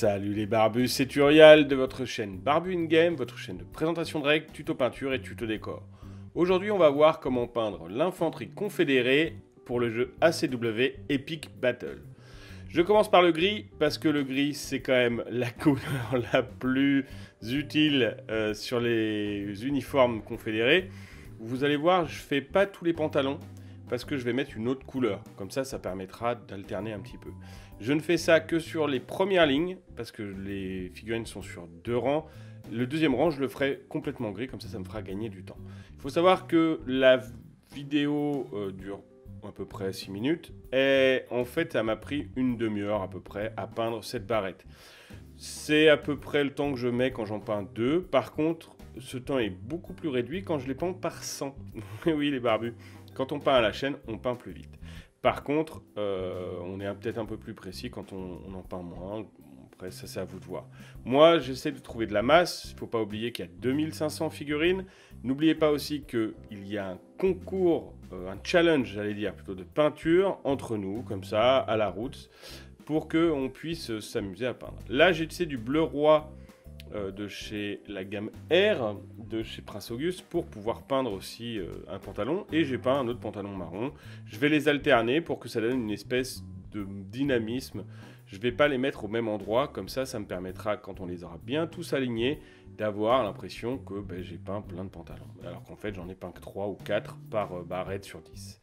Salut les barbus, c'est Turial de votre chaîne Barbu in Game, votre chaîne de présentation de règles, tuto peinture et tuto décor. Aujourd'hui on va voir comment peindre l'infanterie confédérée pour le jeu ACW Epic Battle. Je commence par le gris parce que le gris c'est quand même la couleur la plus utile sur les uniformes confédérés. Vous allez voir, je fais pas tous les pantalons parce que je vais mettre une autre couleur. Comme ça, ça permettra d'alterner un petit peu. Je ne fais ça que sur les premières lignes parce que les figurines sont sur 2 rangs. Le deuxième rang, je le ferai complètement gris, comme ça me fera gagner du temps. Il faut savoir que la vidéo dure à peu près 6 minutes et en fait, ça m'a pris une demi-heure à peu près à peindre cette barrette. C'est à peu près le temps que je mets quand j'en peins 2. Par contre, ce temps est beaucoup plus réduit quand je les peins par 100. Oui, les barbus. Quand on peint à la chaîne, on peint plus vite. Par contre, on est peut-être un peu plus précis quand on en peint moins. Après, ça, c'est à vous de voir. Moi, j'essaie de trouver de la masse. Il ne faut pas oublier qu'il y a 2500 figurines. N'oubliez pas aussi qu'il y a un concours, un challenge, j'allais dire, plutôt de peinture entre nous, comme ça, à la route, pour qu'on puisse s'amuser à peindre. Là, j'ai utilisé du bleu roi de chez la gamme R de chez Prince Auguste pour pouvoir peindre aussi un pantalon, et j'ai peint un autre pantalon marron. Je vais les alterner pour que ça donne une espèce de dynamisme. Je ne vais pas les mettre au même endroit, comme ça me permettra, quand on les aura bien tous alignés, d'avoir l'impression que j'ai peint plein de pantalons, alors qu'en fait j'en ai peint que 3 ou 4 par barrette sur 10.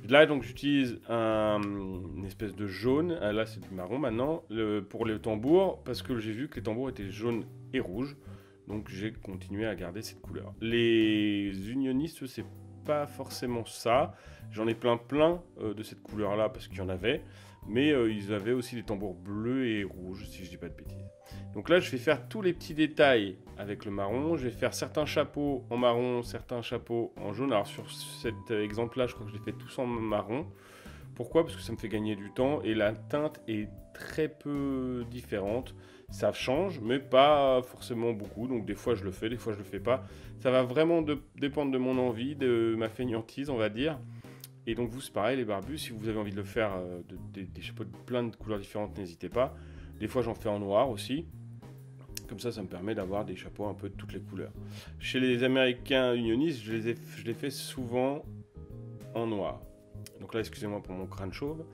Là, donc, j'utilise une espèce de jaune. Là, c'est du marron maintenant pour les tambours, parce que j'ai vu que les tambours étaient jaunes et rouges. Donc, j'ai continué à garder cette couleur. Les unionistes, c'est pas forcément ça. J'en ai plein de cette couleur-là, parce qu'il y en avait. Mais ils avaient aussi des tambours bleus et rouges, si je dis pas de bêtises. Donc là, je vais faire tous les petits détails avec le marron. Je vais faire certains chapeaux en marron, certains chapeaux en jaune. Alors sur cet exemple-là, je crois que je les fais tous en marron. Pourquoi? Parce que ça me fait gagner du temps et la teinte est très peu différente. Ça change, mais pas forcément beaucoup. Donc des fois, je le fais, des fois, je le fais pas. Ça va vraiment dépendre de mon envie, de ma fainéantise, on va dire. Et donc vous, c'est pareil, les barbus, si vous avez envie de le faire des chapeaux de plein de couleurs différentes, n'hésitez pas. Des fois, j'en fais en noir aussi. Comme ça me permet d'avoir des chapeaux un peu de toutes les couleurs. Chez les Américains unionistes, je les fais souvent en noir. Donc là, excusez-moi pour mon crâne chauve.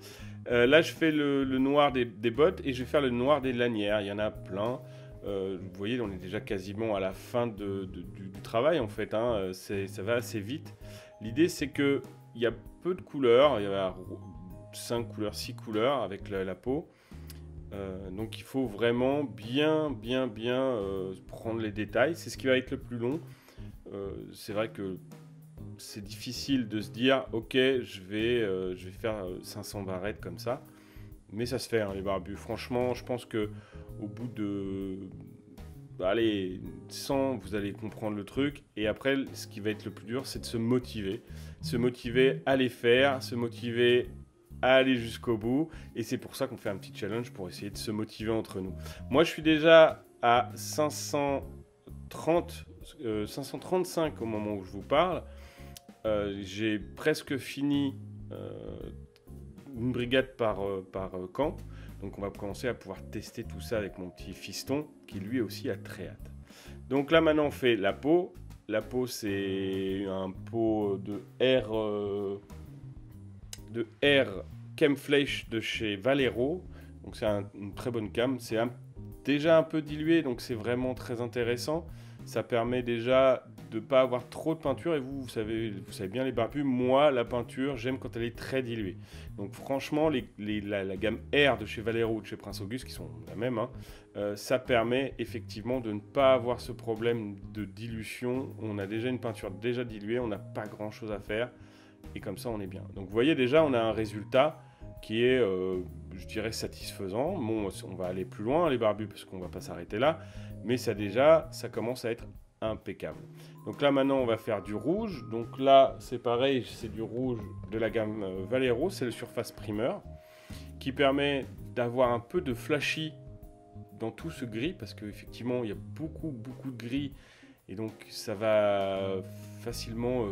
Là, je fais le noir des bottes et je vais faire le noir des lanières. Il y en a plein. Vous voyez, on est déjà quasiment à la fin du travail, en fait. Hein. Ça va assez vite. L'idée, c'est qu'il y a peu de couleurs. Il y a 5 couleurs, 6 couleurs avec la peau. Donc il faut vraiment bien prendre les détails. C'est ce qui va être le plus long. C'est vrai que c'est difficile de se dire ok, je vais faire 500 barrettes comme ça, mais ça se fait, hein, les barbus. Franchement, je pense que au bout de 100, vous allez comprendre le truc. Et après, ce qui va être le plus dur, c'est de se motiver à les faire, se motiver à aller jusqu'au bout, et c'est pour ça qu'on fait un petit challenge pour essayer de se motiver entre nous. Moi, je suis déjà à 535 au moment où je vous parle. J'ai presque fini une brigade par camp, donc on va commencer à pouvoir tester tout ça avec mon petit fiston qui lui aussi a très hâte. Donc là maintenant on fait la peau. La peau, c'est un pot de R Chemfleisch de chez Valero. Donc c'est une très bonne cam. C'est déjà un peu dilué, donc c'est vraiment très intéressant. Ça permet déjà de ne pas avoir trop de peinture. Et vous savez bien les barbus, moi la peinture, j'aime quand elle est très diluée. Donc franchement, la gamme R de chez Valero ou de chez Prince Auguste, qui sont la même, hein, ça permet effectivement de ne pas avoir ce problème de dilution. On a déjà une peinture déjà diluée, on n'a pas grand chose à faire. Et comme ça, on est bien. Donc vous voyez déjà, on a un résultat qui est, je dirais, satisfaisant. Bon, on va aller plus loin, les barbus, parce qu'on ne va pas s'arrêter là. Mais ça commence à être impeccable. Donc là, maintenant, on va faire du rouge. Donc là, c'est pareil, c'est du rouge de la gamme Valero. C'est le Surface Primer qui permet d'avoir un peu de flashy dans tout ce gris, parce qu'effectivement, il y a beaucoup de gris. Et donc, ça va facilement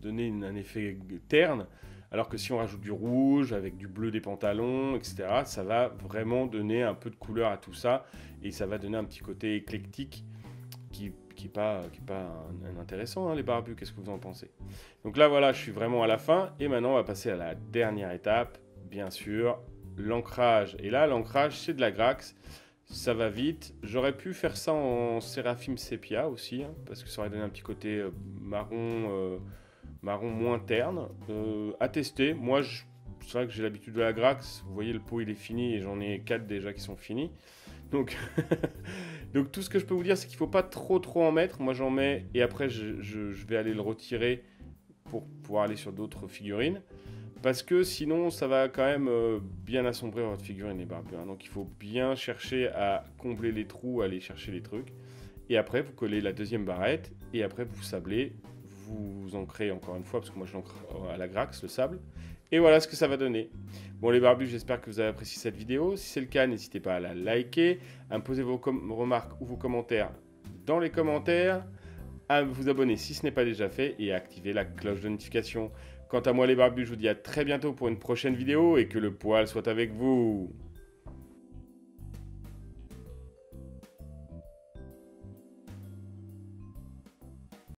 donner un effet terne. Alors que si on rajoute du rouge avec du bleu des pantalons, etc., ça va vraiment donner un peu de couleur à tout ça et ça va donner un petit côté éclectique qui est pas un intéressant, hein, les barbus. Qu'est-ce que vous en pensez? Donc là, voilà, je suis vraiment à la fin et maintenant on va passer à la dernière étape, bien sûr, l'ancrage. Et là, l'ancrage, c'est de la Grax. Ça va vite. J'aurais pu faire ça en Séraphim Sepia aussi, hein, parce que ça aurait donné un petit côté marron moins terne. À tester. Moi, c'est vrai que j'ai l'habitude de la Grax. Vous voyez, le pot, il est fini et j'en ai 4 déjà qui sont finis. Donc, donc tout ce que je peux vous dire, c'est qu'il ne faut pas trop en mettre. Moi, j'en mets et après, je vais aller le retirer pour pouvoir aller sur d'autres figurines. Parce que sinon, ça va quand même bien assombrir votre figurine, les barbus. Hein. Donc, il faut bien chercher à combler les trous, aller chercher les trucs. Et après, vous collez la deuxième barrette. Et après, vous sablez. Vous ancrez encore une fois, parce que moi, je l'ancre à la Grax, le sable. Et voilà ce que ça va donner. Bon, les barbus, j'espère que vous avez apprécié cette vidéo. Si c'est le cas, n'hésitez pas à la liker, à me poser vos remarques ou vos commentaires dans les commentaires, à vous abonner si ce n'est pas déjà fait et à activer la cloche de notification. Quant à moi les barbus, je vous dis à très bientôt pour une prochaine vidéo et que le poil soit avec vous.